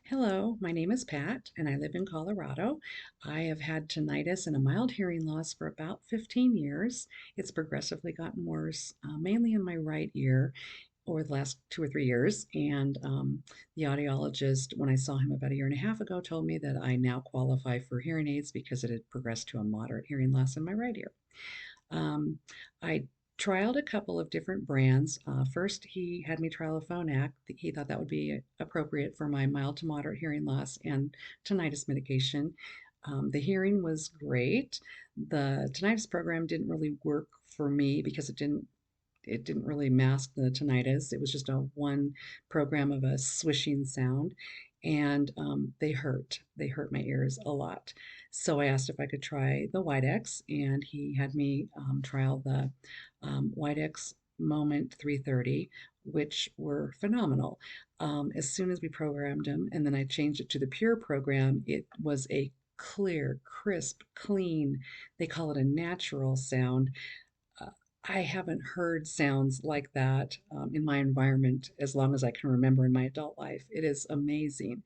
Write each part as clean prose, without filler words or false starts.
Hello, my name is Pat and I live in Colorado. I have had tinnitus and a mild hearing loss for about 15 years. It's progressively gotten worse, mainly in my right ear over the last 2 or 3 years. And the audiologist, when I saw him about a year and a half ago, told me that I now qualify for hearing aids because it had progressed to a moderate hearing loss in my right ear. Um, I trialed a couple of different brands. First, he had me trial a Phonak. He thought that would be appropriate for my mild to moderate hearing loss and tinnitus medication. The hearing was great. The tinnitus program didn't really work for me because it didn't really mask the tinnitus. It was just a one program of a swishing sound, and they hurt. They hurt my ears a lot. So I asked if I could try the Widex, and he had me trial the Widex Moment 330, which were phenomenal. As soon as we programmed them, and then I changed it to the Pure program, it was a clear, crisp, clean, they call it a natural sound. uh, I haven't heard sounds like that in my environment as long as I can remember in my adult life. It is amazing.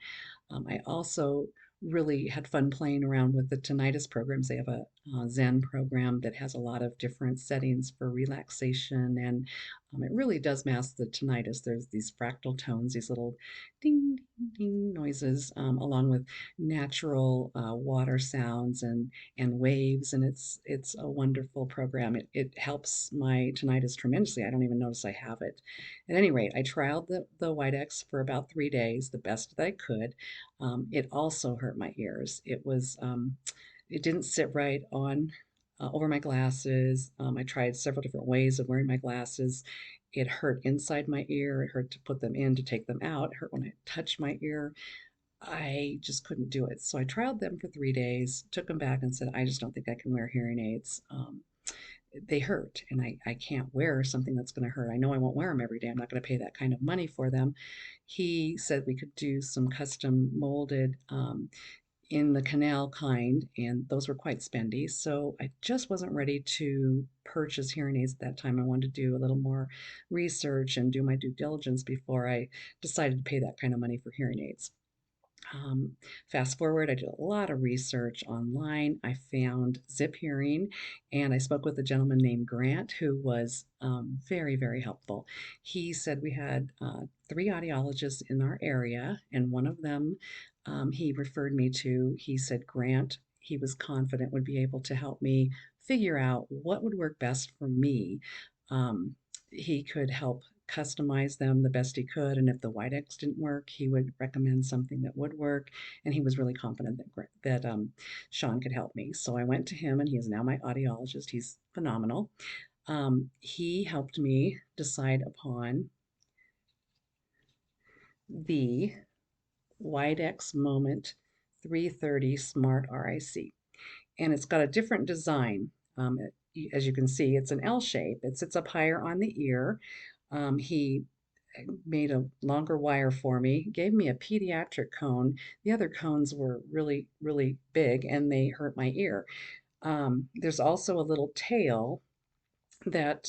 I also really had fun playing around with the tinnitus programs. They have a Zen program that has a lot of different settings for relaxation, and it really does mask the tinnitus. There's these fractal tones, these little ding, ding, ding noises, along with natural water sounds and waves, and it's a wonderful program. It helps my tinnitus tremendously. I don't even notice I have it. At any rate, I trialed the Widex for about 3 days, the best that I could. It also hurt my ears. It didn't sit right on over my glasses. I tried several different ways of wearing my glasses. It hurt inside my ear. It hurt to put them in, to take them out. It hurt when I touched my ear. I just couldn't do it. So I trialed them for 3 days, took them back, and said, I just don't think I can wear hearing aids. They hurt, and I can't wear something that's going to hurt. I know I won't wear them every day. I'm not going to pay that kind of money for them. He said we could do some custom molded in the canal kind, and those were quite spendy. So I just wasn't ready to purchase hearing aids at that time. I wanted to do a little more research and do my due diligence before I decided to pay that kind of money for hearing aids. Um, Fast forward, I did a lot of research online. I found Zip Hearing, and I spoke with a gentleman named Grant who was very, very helpful. He said we had three audiologists in our area, and one of them he referred me to. He said Grant, he was confident, would be able to help me figure out what would work best for me. Um, he could help customize them the best he could, and if the Widex didn't work, he would recommend something that would work. And he was really confident that Sean could help me. So I went to him, and he is now my audiologist. He's phenomenal. He helped me decide upon the Widex Moment 330 Smart RIC, and it's got a different design. As you can see, it's an L shape. It sits up higher on the ear. He made a longer wire for me, gave me a pediatric cone. The other cones were really, really big and they hurt my ear. There's also a little tail that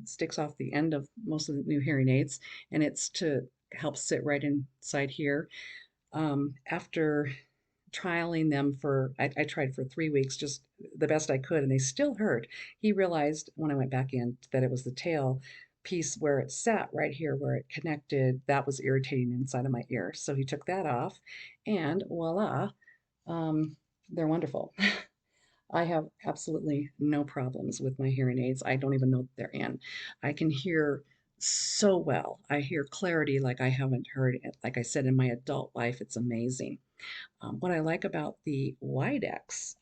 sticks off the end of most of the new hearing aids, and it's to help sit right inside here. After trialing them I tried for 3 weeks, just the best I could, and they still hurt. He realized when I went back in that it was the tail piece where it sat right here where it connected that was irritating inside of my ear. So he took that off, and voila, um, they're wonderful. I have absolutely no problems with my hearing aids. I don't even know that they're in. I can hear so well. I hear clarity like I haven't heard it. Like I said, in my adult life, it's amazing. What I like about the Widex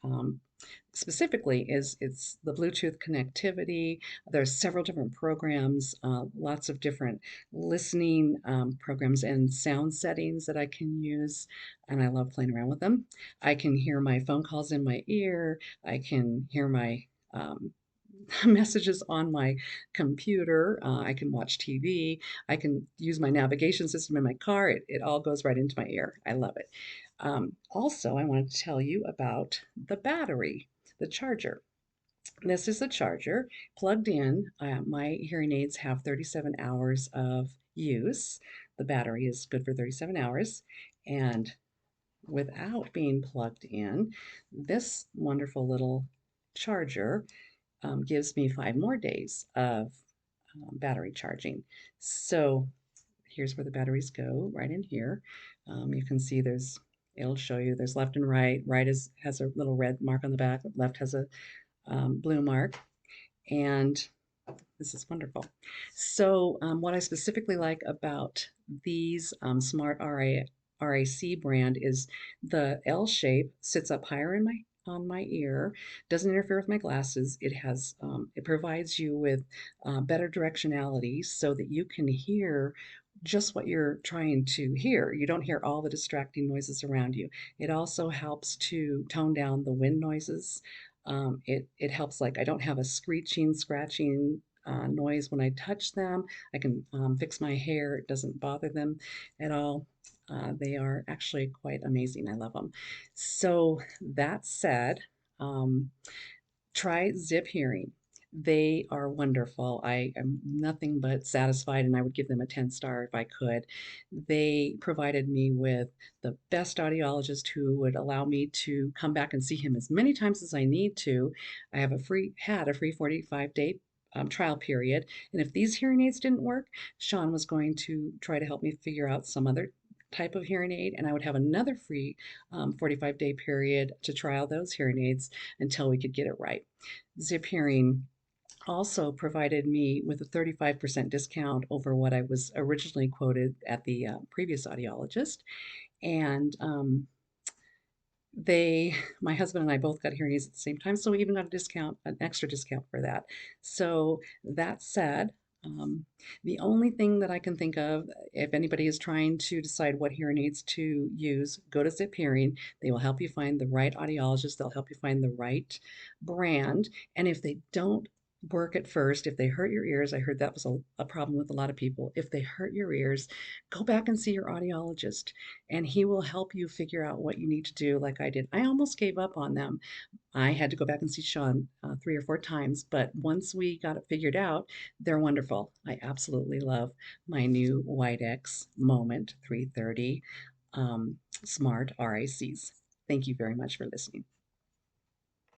specifically is it's the Bluetooth connectivity. There's several different programs, lots of different listening programs and sound settings that I can use, and I love playing around with them. I can hear my phone calls in my ear. I can hear my messages on my computer. I can watch TV. I can use my navigation system in my car. It all goes right into my ear. I love it. Also, I wanted to tell you about the battery, the charger. This is the charger plugged in. My hearing aids have 37 hours of use. The battery is good for 37 hours. And without being plugged in, this wonderful little charger gives me 5 more days of battery charging. So here's where the batteries go, right in here. You can see it'll show you there's left and right. Right has a little red mark on the back, left has a blue mark. And this is wonderful. So, what I specifically like about these Smart RIC brand is the L shape sits up higher in my on my ear, doesn't interfere with my glasses. It provides you with better directionality so that you can hear just what you're trying to hear. You don't hear all the distracting noises around you. It also helps to tone down the wind noises. It helps, like I don't have a screeching, scratching noise when I touch them. I can fix my hair. It doesn't bother them at all. They are actually quite amazing. I love them. So that said, um, try Zip Hearing. They are wonderful. I am nothing but satisfied, and I would give them a 10-star if I could. They provided me with the best audiologist who would allow me to come back and see him as many times as I need to. I have had a free 45-day trial period, and if these hearing aids didn't work, Sean was going to try to help me figure out some other type of hearing aid, and I would have another free 45-day period to trial those hearing aids until we could get it right. Zip Hearing also provided me with a 35% discount over what I was originally quoted at the previous audiologist. And my husband and I both got hearing aids at the same time, so we even got a discount, an extra discount for that. So that said, um, the only thing that I can think of, if anybody is trying to decide what hearing aids to use, go to Zip Hearing. They will help you find the right audiologist. They'll help you find the right brand. And if they don't work at first, if they hurt your ears, I heard that was a problem with a lot of people. If they hurt your ears, go back and see your audiologist, and he will help you figure out what you need to do, like I did. I almost gave up on them. I had to go back and see Sean 3 or 4 times, but once we got it figured out, they're wonderful. I absolutely love my new Widex Moment 330 Smart RICs. Thank you very much for listening.